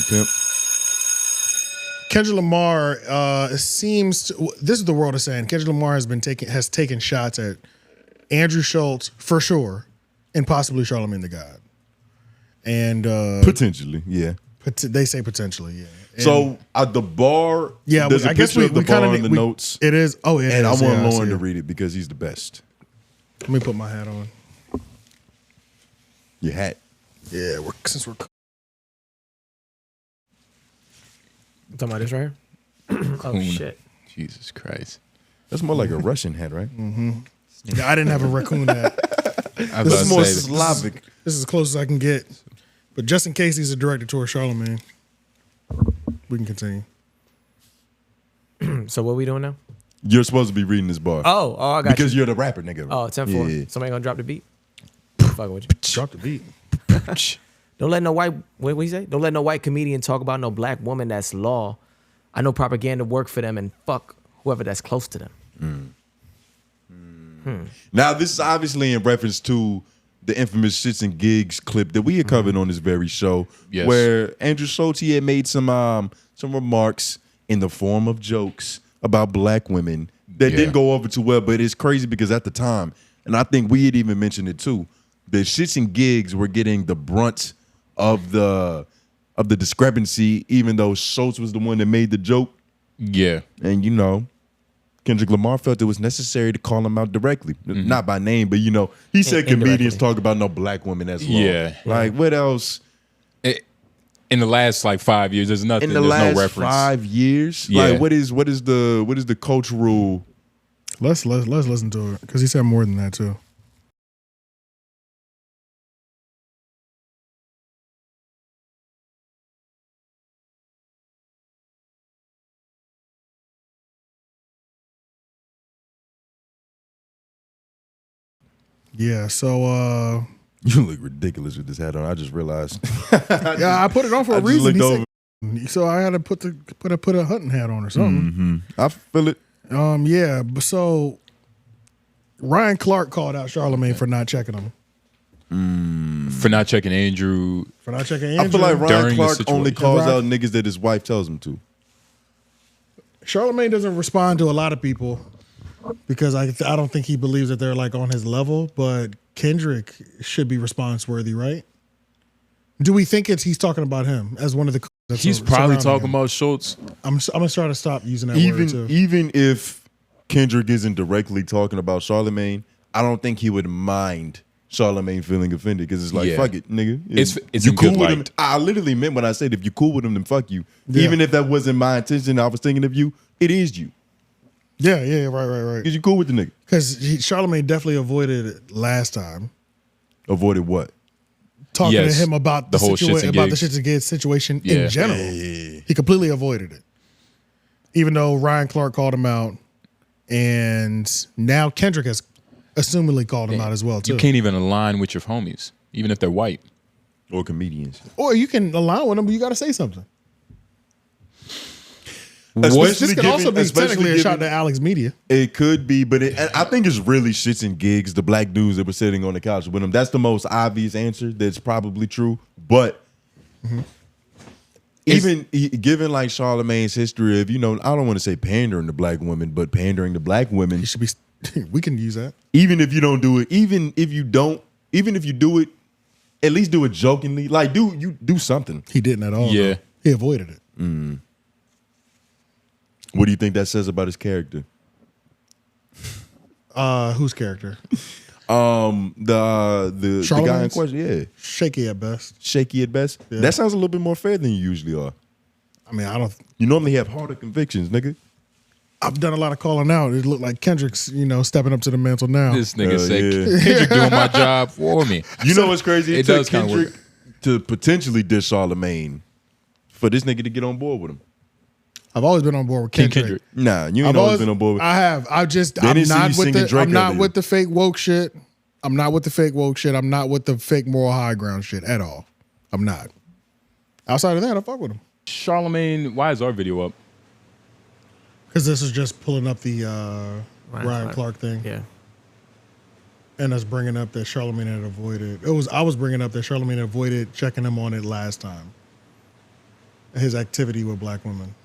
pimp. Kendrick Lamar seems to, this is the world is saying Kendrick Lamar has taken shots at Andrew Schulz for sure, and possibly Charlamagne the God. And Potentially, yeah. They say potentially, yeah. And so at the bar, yeah, there's I a guess picture of the kind bar of in the notes. It is. Oh, it and is. I want yeah, Lauren to read it because he's the best. Let me put my hat on. Your hat. Yeah, since we're talking about this right here. Oh shit! Jesus Christ. That's more like a Russian hat, right? Mm-hmm. Yeah, I didn't have a raccoon hat. This is more Slavic. This is as close as I can get. But just in case he's a director towards Charlamagne, we can continue. So what are we doing now? You're supposed to be reading this bar. Oh, I got because you. You're the rapper, nigga. Oh, 10-4. Yeah. Somebody gonna drop the beat? Fucking with you. Drop the beat. Don't let no white, what you say? Don't let no white comedian talk about no black woman that's law. I know propaganda work for them and fuck whoever that's close to them. Now, this is obviously in reference to the infamous Shxts and Gigs clip that we had covered on this very show, where Andrew Schulz had made some remarks in the form of jokes about black women that didn't go over too well. But it's crazy because at the time, and I think we had even mentioned it too, the Shxts and Gigs were getting the brunt of the discrepancy, even though Schulz was the one that made the joke. Yeah, and you know, Kendrick Lamar felt it was necessary to call him out directly, not by name, but you know, he said comedians talk about no black women as law. Yeah, like what else? In the last like 5 years, there's nothing. In the there's last no reference. 5 years, yeah. Like what is the cultural? Let's listen to it because he said more than that too. Yeah, so you look ridiculous with this hat on. I just realized. Yeah, I put it on for a reason. So I had to put a hunting hat on or something. I feel it. Yeah, but so Ryan Clark called out Charlamagne for not checking him. For not checking Andrew. For not checking Andrew. I feel like Ryan Clark only calls out niggas that his wife tells him to. Charlamagne doesn't respond to a lot of people because I don't think he believes that they're like on his level, but Kendrick should be response worthy, right? Do we think he's talking about him as one of the? He's probably talking about Schulz. I'm gonna try to stop using that word too. Even if Kendrick isn't directly talking about Charlamagne, I don't think he would mind Charlamagne feeling offended because it's like, fuck it, nigga. It's you in cool good with light. him. I literally meant when I said if you cool with him, then fuck you. Yeah. Even if that wasn't my intention, I was thinking of you. It is you. Yeah, right. Because you cool with the nigga. Because Charlamagne definitely avoided it last time. Avoided what? Talking to him about the situation, about the Shxts and Gigs situation in general. He completely avoided it. Even though Ryan Clark called him out, and now Kendrick has assumingly called him out as well too. You can't even align with your homies, even if they're white or comedians. Or you can align with them, but you got to say something. Especially this could also be technically a shot to Alex Media. It could be, but I think it's really Shxts and Gigs, the black dudes that were sitting on the couch with him. That's the most obvious answer. That's probably true. But even given like Charlamagne's history of, you know, I don't want to say pandering to black women, but pandering to black women. He should be. We can use that. Even if you don't do it, even if you do it, at least do it jokingly. Like do something. He didn't at all. Yeah, though. He avoided it. What do you think that says about his character? Whose character? The guy in question. Yeah, shaky at best. Shaky at best. Yeah. That sounds a little bit more fair than you usually are. I mean, I don't. You normally have harder convictions, nigga. I've done a lot of calling out. It looked like Kendrick's, you know, stepping up to the mantle now. This nigga said Kendrick doing my job for me. You know what's crazy? It does kind of work. To potentially diss Charlamagne for this nigga to get on board with him. I've always been on board with Kendrick. Nah, you ain't always been on board with I have. I'm not with the fake woke shit. I'm not with the fake woke shit. I'm not with the fake moral high ground shit at all. I'm not. Outside of that, I fuck with him. Charlamagne, why is our video up? Because this is just pulling up the Ryan Clark thing. Yeah. And us bringing up that Charlamagne had avoided. I was bringing up that Charlamagne avoided checking him on it last time. his activity with black women.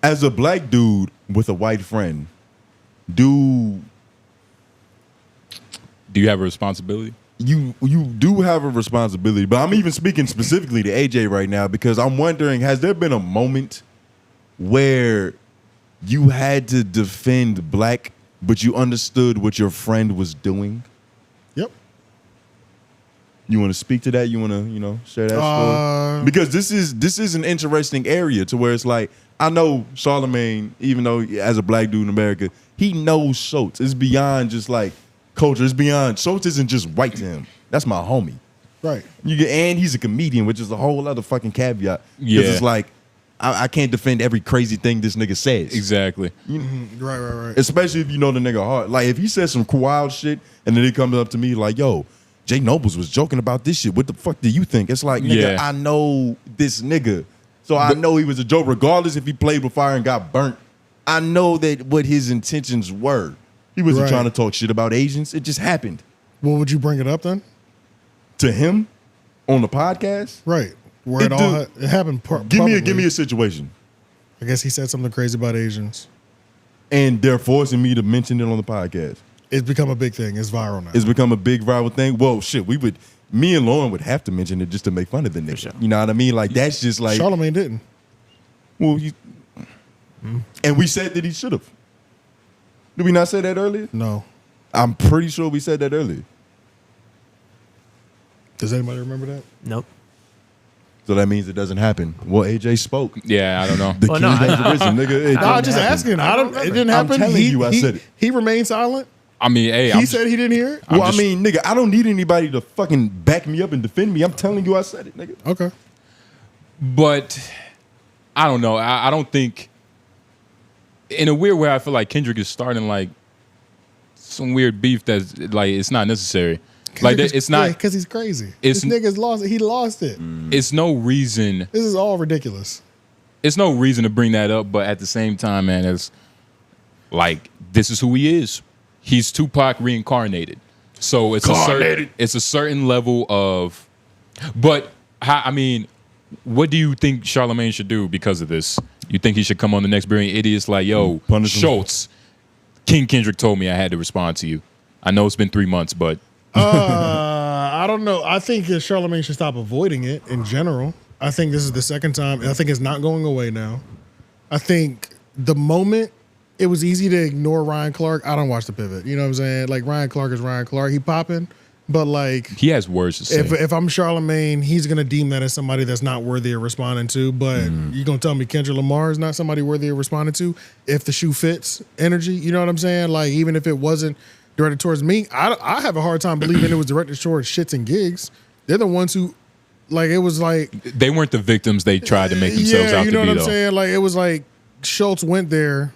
As a black dude with a white friend, do you have a responsibility? You do have a responsibility, but I'm even speaking specifically to AJ right now because I'm wondering, has there been a moment where you had to defend black, but you understood what your friend was doing? Yep. You want to speak to that? You want to, share that story? Because this is an interesting area to where it's like, I know Charlamagne, even though as a black dude in America, he knows Schulz. It's beyond just like culture. It's beyond. Schulz isn't just white to him. That's my homie. Right. And he's a comedian, which is a whole other fucking caveat. Yeah. Because it's like, I can't defend every crazy thing this nigga says. Exactly. Right. Especially if you know the nigga hard. Like, if he says some wild shit, and then he comes up to me like, yo, Jay Noblez was joking about this shit. What the fuck do you think? It's like, nigga, I know this nigga. So I know he was a joke, regardless if he played with fire and got burnt. I know that what his intentions were. He wasn't trying to talk shit about Asians. It just happened. Well, would you bring it up then? To him? On the podcast? Right. Where it happened give me a situation. I guess he said something crazy about Asians. And they're forcing me to mention it on the podcast. It's become a big thing. It's viral now. It's become a big viral thing. Well, shit, me and Lauren would have to mention it just to make fun of the nigga. Sure. You know what I mean? Like, that's just like... Charlamagne didn't. Well, and we said that he should have. Did we not say that earlier? No. I'm pretty sure we said that earlier. Does anybody remember that? Nope. So that means it doesn't happen. Well, AJ spoke. Yeah, I don't know. The king has risen, nigga. No, I'm just asking. It didn't happen. I'm telling you, I said it. He remained silent. I mean, hey, he said he didn't hear it. Well, I mean, nigga, I don't need anybody to fucking back me up and defend me. I'm telling you, I said it, nigga. Okay. But I don't know. I don't think. In a weird way, I feel like Kendrick is starting like some weird beef that's like it's not necessary. Like it's not because he's crazy. This nigga's lost it. He lost it. It's no reason. This is all ridiculous. It's no reason to bring that up, but at the same time, man, it's like this is who he is. He's Tupac reincarnated. So it's a certain level of. But I mean, what do you think Charlamagne should do because of this? You think he should come on the next Brilliant Idiots like, yo, Schulz, King Kendrick told me I had to respond to you. I know it's been 3 months, but. I don't know. I think Charlamagne should stop avoiding it in general. I think this is the second time. I think it's not going away now. I think the moment it was easy to ignore Ryan Clark, I don't watch The Pivot. You know what I'm saying? Like, Ryan Clark is Ryan Clark. He popping. But like he has words to say. If I'm Charlamagne, he's gonna deem that as somebody that's not worthy of responding to. But you gonna tell me Kendrick Lamar is not somebody worthy of responding to if the shoe fits energy? You know what I'm saying? Like, even if it wasn't directed towards me, I have a hard time believing it was directed towards Shxts and Gigs. They're the ones who, like, it was like they weren't the victims they tried to make themselves out to be. You know what I'm though. saying? Like, it was like Schulz went there.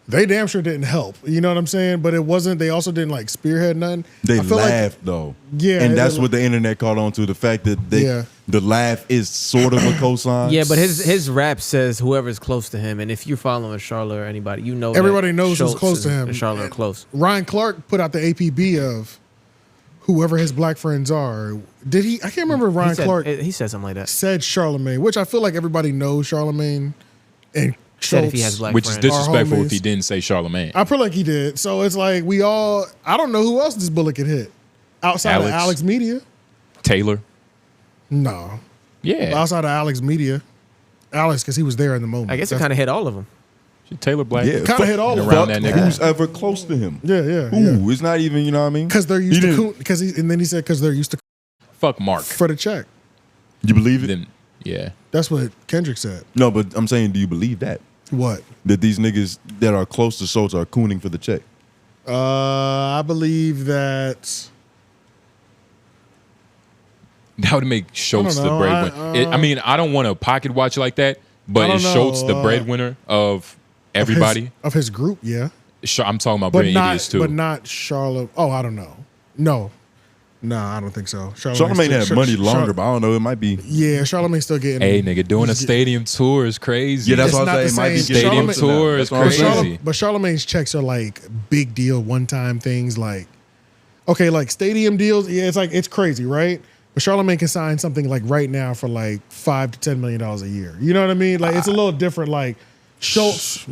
They damn sure didn't help. You know what I'm saying? But it wasn't, they also didn't like spearhead nothing. They laughed though. Yeah. And that's what the internet caught on to, the fact that the laugh is sort of a cosign. Yeah, but his rap says whoever's close to him. And if you're following Charlotte or anybody, you know everybody knows who's close to him. And Charlotte are close. Ryan Clark put out the APB of whoever his black friends are. Did he? I can't remember if Ryan Clark. He said something like that. Said Charlamagne, which I feel like everybody knows Charlamagne and said if he has black which friends. is disrespectful if he didn't say Charlamagne. I feel like he did. So it's like I don't know who else this bullet could hit. Outside of Alex Media. Taylor. No. Yeah. Outside of Alex Media. Alex, because he was there in the moment. I guess it kind of hit all of them. Taylor Black. Yeah, kind of hit all of around them. that nigga. Who's ever close to him? Yeah. Ooh, it's not even, you know what I mean? Because they're used to, and then he said because they're used to fuck Mark for the check. You believe it? Then, yeah. That's what Kendrick said. No, but I'm saying, do you believe that? What? That these niggas that are close to Schulz are cooning for the check? I believe that. That would make Schulz the breadwinner. I mean, I don't want to pocket watch like that, but is Schulz the breadwinner of everybody? Of his group, yeah. I'm talking about Brilliant Idiots too. But not Charlotte. Oh, I don't know. No, I don't think so. Charlamagne had money longer, but I don't know. It might be. Yeah, Charlamagne's still getting. Hey, nigga, doing a stadium tour is crazy. Yeah, that's what I'm saying. It might be stadium tour is crazy. But Charlamagne's checks are like big deal, one time things. Like, okay, like stadium deals. Yeah, it's like it's crazy, right? But Charlamagne can sign something like right now for like $5 to $10 million a year. You know what I mean? Like it's a little different. Like Schulz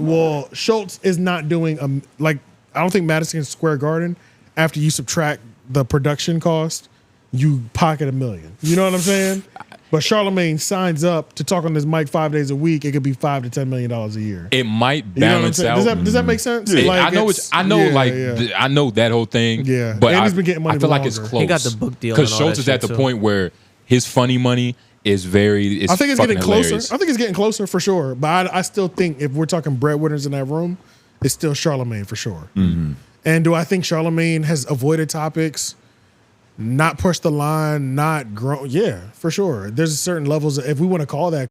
is not doing like I don't think Madison Square Garden, after you subtract the production cost, you pocket $1 million. You know what I'm saying? But Charlamagne signs up to talk on this mic 5 days a week. It could be $5 to $10 million a year. It might balance out. Does that make sense? Yeah. Like I know that whole thing. Yeah, but and he's been getting money. I feel like it's close. He got the book deal because Schulz is at the point where his funny money is very. I think it's getting closer. Hilarious. I think it's getting closer for sure. But I still think if we're talking breadwinners in that room, it's still Charlamagne for sure. Mm-hmm. And do I think Charlamagne has avoided topics? Not pushed the line, not grown. Yeah, for sure. There's certain levels, if we want to call that.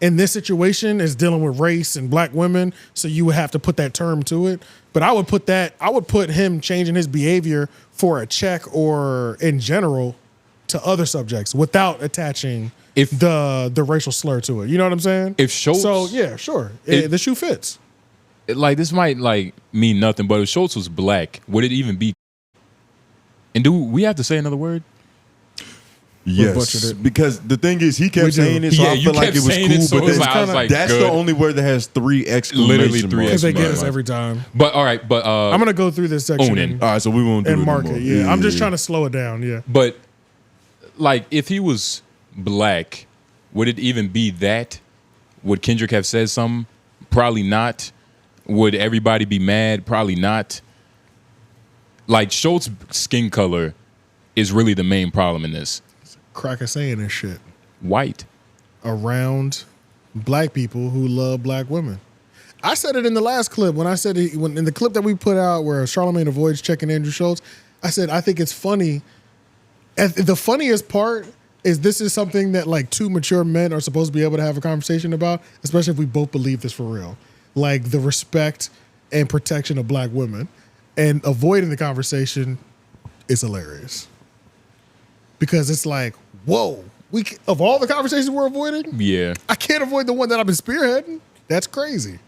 In this situation, is dealing with race and black women, so you would have to put that term to it. But I would put him changing his behavior for a check or in general to other subjects without attaching the racial slur to it. You know what I'm saying? If Schulz, so yeah, sure, the shoe fits. Like this might like mean nothing, but if Schulz was black, would it even be? And do we have to say another word? Yes, because the thing is, he kept saying it, so I feel like it was cool. But that's the only word that has 3 exclamation marks. Because they get us every time. But all right, but I'm gonna go through this section. All right, so we won't do it and mark anymore. it. Yeah, I'm just trying to slow it down. Yeah, but like if he was black, would it even be that? Would Kendrick have said something? Probably not. Would everybody be mad? Probably not. Like Schultz's skin color is really the main problem in this. Cracker saying this shit. White. Around black people who love black women. I said it in the last clip when I said it, in the clip that we put out where Charlamagne avoids checking Andrew Schulz. I said I think it's funny. And the funniest part is this is something that like 2 mature men are supposed to be able to have a conversation about, especially if we both believe this for real. Like the respect and protection of black women. And avoiding the conversation is hilarious. Because it's like, whoa, of all the conversations we're avoiding, yeah, I can't avoid the one that I've been spearheading. That's crazy.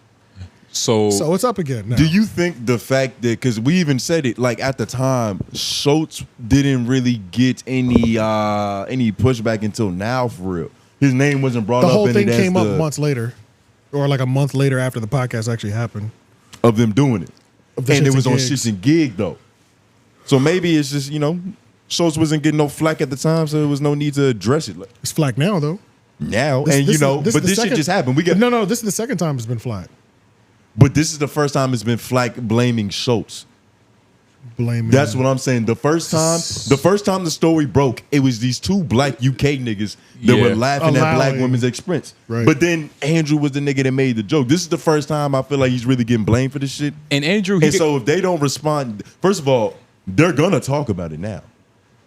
So it's up again now. Do you think the fact that, because we even said it, like at the time, Schulz didn't really get any pushback until now for real. His name wasn't brought up. The whole thing came up months later, or like a month later after the podcast actually happened. Of them doing it. And it was on Shxts and Gig though. So maybe it's just, Schulz wasn't getting no flack at the time, so there was no need to address it. It's flack now though. Now, this shit just happened. No, this is the second time it's been flack. But this is the first time it's been flack blaming Schulz. That's what I'm saying. The first time the story broke, it was these 2 black UK niggas that were laughing at black women's expense. Right. But then Andrew was the nigga that made the joke. This is the first time I feel like he's really getting blamed for this shit. And Andrew, so if they don't respond, first of all, they're gonna talk about it now.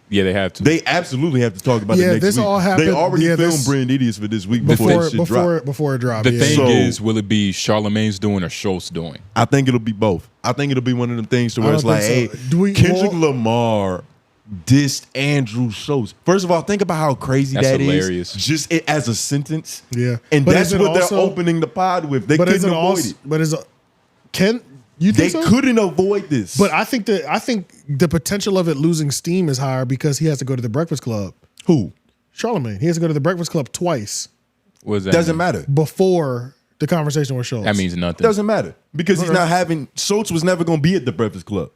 Yeah, they have to. They absolutely have to talk about it next this week. all happened. They already filmed Brilliant Idiots for this week before it dropped. The thing is, will it be Charlamagne's doing or Schulz doing? I think it'll be both. I think it'll be one of them things to where it's like, hey, Kendrick Lamar dissed Andrew Schulz. First of all, think about how crazy that hilarious. is. Just it as a sentence. Yeah. And that's what they're opening the pod with. They couldn't avoid it. But you think they couldn't avoid this. But I think the potential of it losing steam is higher because he has to go to the Breakfast Club. Who? Charlamagne. He has to go to the Breakfast Club twice. What does that Doesn't mean? matter. Before the conversation with Schulz. That means nothing. Doesn't matter. Because he's not having, Schulz was never going to be at the Breakfast Club.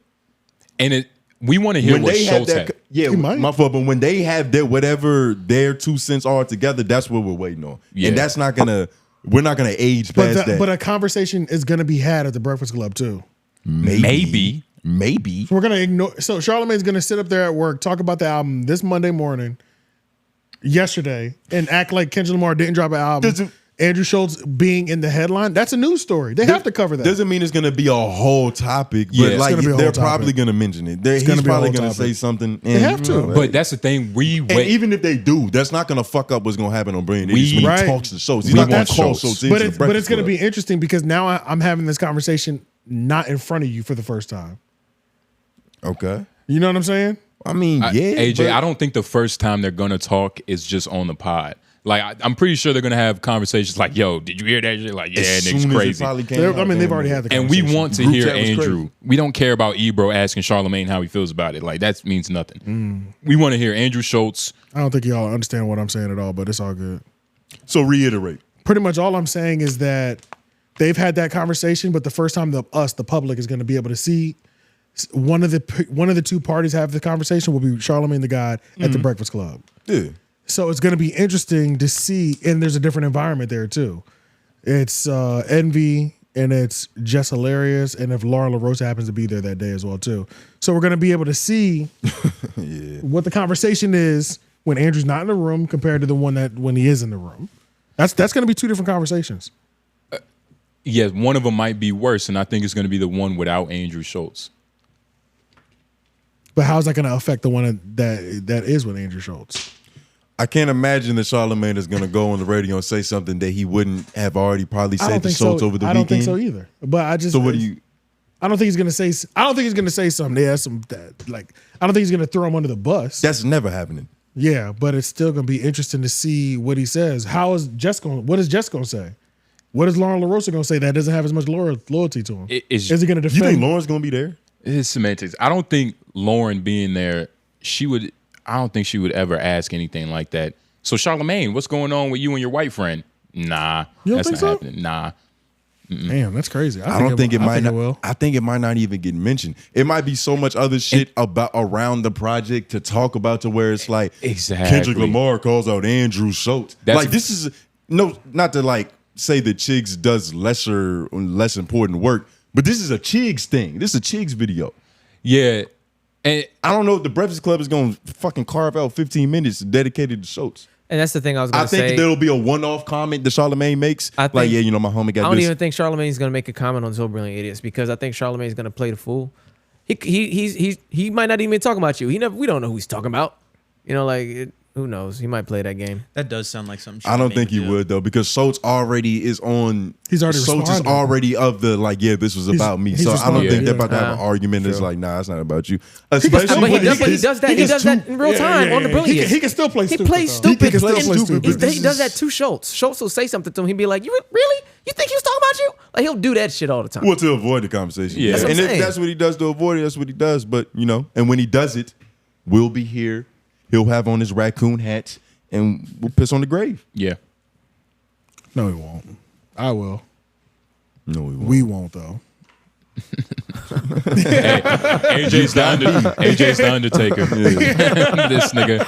And we want to hear what Schulz had. Yeah, my fault. But when they have their 2 cents are together, that's what we're waiting on. Yeah. And that's not going to, we're not going to age past that. But a conversation is going to be had at the Breakfast Club too. Maybe. So we're going to ignore. So Charlamagne's going to sit up there at work, talk about the album this Monday morning, yesterday, and act like Kendrick Lamar didn't drop an album. Andrew Schulz being in the headline, that's a news story. They have to cover that. Doesn't mean it's going to be a whole topic, but like they're probably going to mention it. He's probably going to say something. They have to. But that's the thing. And even if they do, that's not going to fuck up what's going to happen on Brilliant Idiots when he talks to Schulz. He's not going to call Schulz. But it's going to be interesting because now I'm having this conversation not in front of you for the first time. Okay. You know what I'm saying? I mean, yeah. AJ, I don't think the first time they're going to talk is just on the pod. Like, I'm pretty sure they're gonna have conversations like, "Yo, did you hear that shit?" Like, yeah, As niggas soon as it crazy. probably came out, I mean, they've already had the And conversation. we want to Group hear chat was Andrew. crazy. We don't care about Ebro asking Charlamagne how he feels about it. Like, that means nothing. We want to hear Andrew Schulz. I don't think y'all understand what I'm saying at all, but it's all good. So reiterate. Pretty much all I'm saying is that they've had that conversation, but the first time the public, is going to be able to see one of the two parties have the conversation will be Charlamagne the God at the Breakfast Club. Yeah. So it's going to be interesting to see, and there's a different environment there too. It's Envy and it's Just Hilarious, and if Laura LaRosa happens to be there that day as well too. So we're going to be able to see what the conversation is when Andrew's not in the room compared to the one that when he is in the room. That's going to be two different conversations. Yes, one of them might be worse, and I think it's going to be the one without Andrew Schulz. But how's that going to affect the one that is with Andrew Schulz? I can't imagine that Charlamagne is going to go on the radio and say something that he wouldn't have already probably said to Schulz over the weekend. I don't think so either. But I just. So what do you? I don't think he's going to say. I don't think he's going to say something. Yeah, I don't think he's going to throw him under the bus. That's never happening. Yeah, but it's still going to be interesting to see what he says. What is Jess going to say? What is Lauren LaRosa going to say that doesn't have as much loyalty to him? Is he going to defend? You think Lauren's going to be there? It's semantics. I don't think Lauren being there, I don't think she would ever ask anything like that. So Charlamagne, what's going on with you and your white friend? Nah, you don't that's think not so? happening. Nah. Damn, that's crazy. I don't think it might not. I think it might not even get mentioned. It might be so much other shit around the project to talk about to where it's like exactly. Kendrick Lamar calls out Andrew Schulz. Like this is not to like say that Schxts does less important work, but this is a Schxts thing. This is a Schxts video. Yeah. And I don't know if the Breakfast Club is going to fucking carve out 15 minutes dedicated to Schulz. And that's the thing I was going to say. I think there'll be a one-off comment that Charlamagne makes. I think, like, yeah, you know, my homie got this. I don't even think Charlamagne's going to make a comment on 𝙿𝙾𝚂𝚃 Idiots because I think Charlamagne's going to play the fool. He might not even talk about you. We don't know who he's talking about. You know, like who knows? He might play that game. That does sound like something. I don't think he would though, because Schulz already is on. He's already Schulz responded. is already of the like, yeah, this was about me. So I don't think they're about to have an argument. It's like, nah, it's not about you. Especially But when he does that. He does that in real time on the Brilliant. He can still play stupid. He plays though. stupid. He can still play stupid. He does that to Schulz. Schulz will say something to him. He'll be like, "You really? You think he was talking about you?" Like he'll do that shit all the time. Well, to avoid the conversation. Yeah. That's what I'm And if saying. that's what he does to avoid it, that's what he does. But you know, and when he does it, we'll be here. He'll have on his raccoon hat, and we'll piss on the grave. yeah. No, he won't. I will. No, we won't. We won't though. AJ's the Undertaker. This nigga.